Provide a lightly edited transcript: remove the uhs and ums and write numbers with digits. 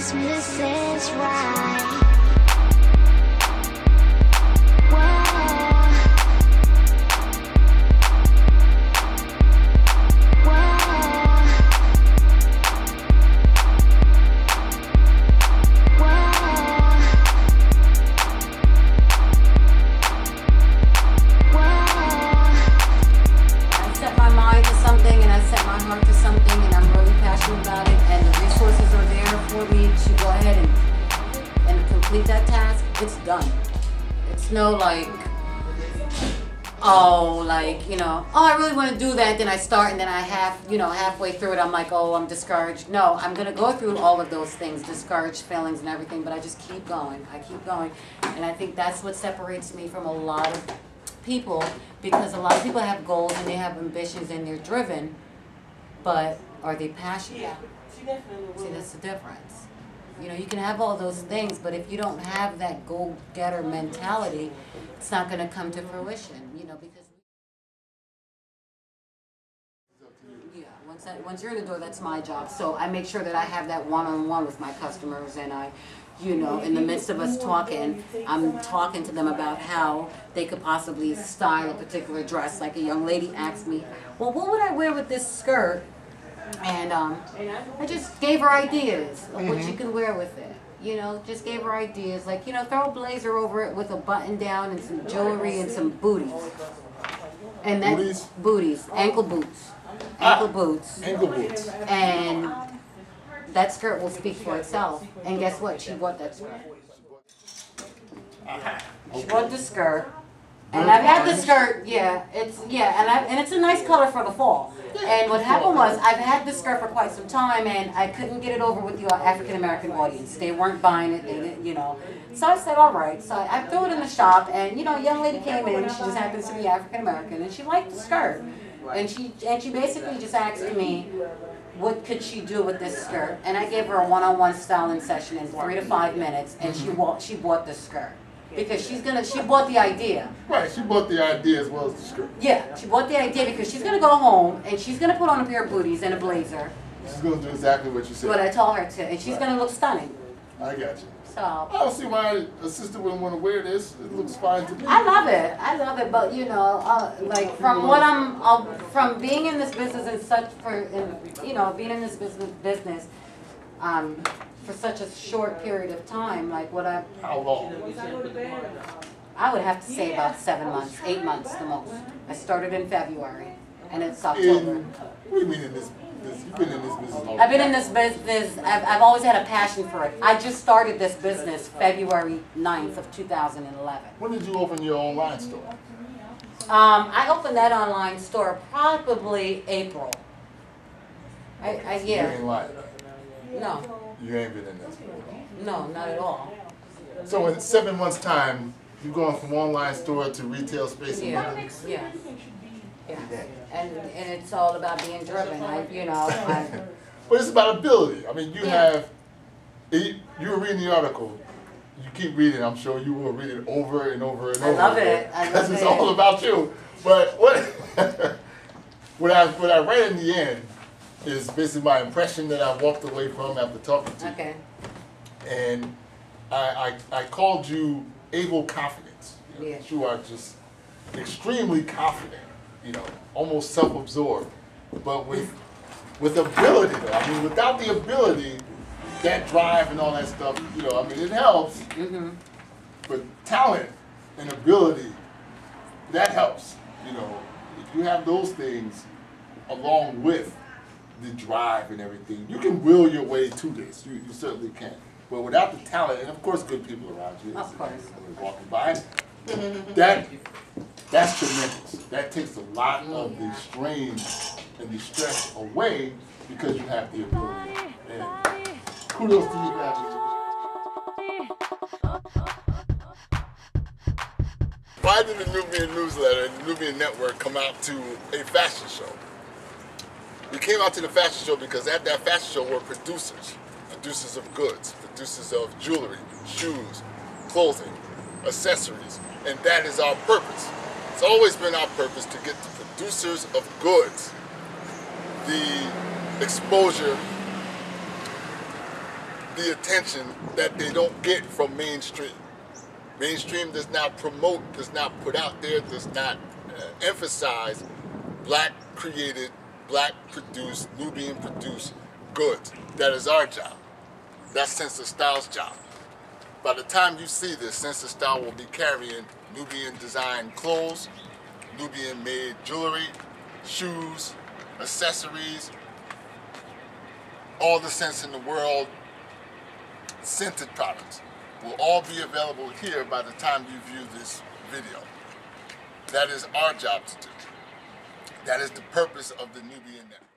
Christmas is right. That task, it's done. It's no like, oh, like, you know, oh, I really want to do that, then I start, and then I halfway through it, I'm like, oh, I'm discouraged. No, I'm going to go through all of those things, discouraged feelings and everything, but I just keep going. I keep going. And I think that's what separates me from a lot of people, because a lot of people have goals and they have ambitions and they're driven, but are they passionate? Yeah, she definitely will. See, that's the difference. You know, you can have all those things, but if you don't have that go-getter mentality, it's not going to come to fruition, you know, because yeah, once you're in the door, that's my job. So I make sure that I have that one-on-one with my customers, and I, you know, in the midst of us talking, I'm talking to them about how they could possibly style a particular dress. Like a young lady asked me, well, what would I wear with this skirt? And I just gave her ideas of what you can wear with it. You know, just gave her ideas. Like, you know, throw a blazer over it with a button down and some jewelry and some booties. And that booties, ankle boots. Ankle boots. Ankle boots. And that skirt will speak for itself. And guess what? She bought that skirt. She bought the skirt. And I've had the skirt, and it's a nice color for the fall. And what happened was, I've had this skirt for quite some time, and I couldn't get it over with the African American audience. They weren't buying it, they didn't, you know. So I said, all right. So I threw it in the shop, and you know, a young lady came in. She just happens to be African American, and she liked the skirt. And she basically just asked me, what could she do with this skirt? And I gave her a one-on-one styling session in 3 to 5 minutes, and she bought the skirt. Because she bought the idea. Right, she bought the idea as well as the skirt. Yeah, she bought the idea because she's going to go home and she's going to put on a pair of booties and a blazer. She's going to do exactly what you said. What I told her to, and she's going to look stunning. I got you. So I don't see why a sister wouldn't want to wear this. It looks fine to me. I love it, but you know, like from what from being in this business being in this business, for such a short period of time, like How long? I would have to say about 7 months, 8 months the most. I started in February, and it's October. What do you mean in this business? You've been in this business all I've been in this business, I've always had a passion for it. I just started this business February 9th of 2011. When did you open your online store? I opened that online store probably April. You ain't lying. No. You ain't been in this. No, not at all. So in 7 months' time, you're going from online store to retail space. Yeah. And it's all about being driven. But it's about ability. I mean, you were reading the article. You keep reading. I'm sure you will read it over and over and over. I love it. Because it's all about you. But what I read in the end is basically my impression that I walked away from after talking to you. Okay. And I called you able confidence. Yeah. You are just extremely confident, you know, almost self-absorbed. But with ability, though, I mean, without the ability, that drive and all that stuff, you know, I mean, it helps. But talent and ability, that helps. You know, if you have those things along with the drive and everything, you can will your way to this. You certainly can. But without the talent, and of course good people around you, of course, walking by, that's tremendous. That takes a lot of the strain and the stress away because you have the ability. And kudos to you guys. Why did the Nubian Newsletter and the Nubian Network come out to a fashion show? We came out to the fashion show because at that fashion show were producers of goods, producers of jewelry, shoes, clothing, accessories, and that is our purpose. It's always been our purpose to get the producers of goods the exposure, the attention that they don't get from mainstream. Mainstream does not promote, does not put out there, does not emphasize black created, black produced, Nubian produced goods. That is our job. That's Sense of Style's job. By the time you see this, Sense of Style will be carrying Nubian designed clothes, Nubian made jewelry, shoes, accessories, all the scents in the world, scented products will all be available here by the time you view this video. That is our job to do. That is the purpose of the Nubian Network.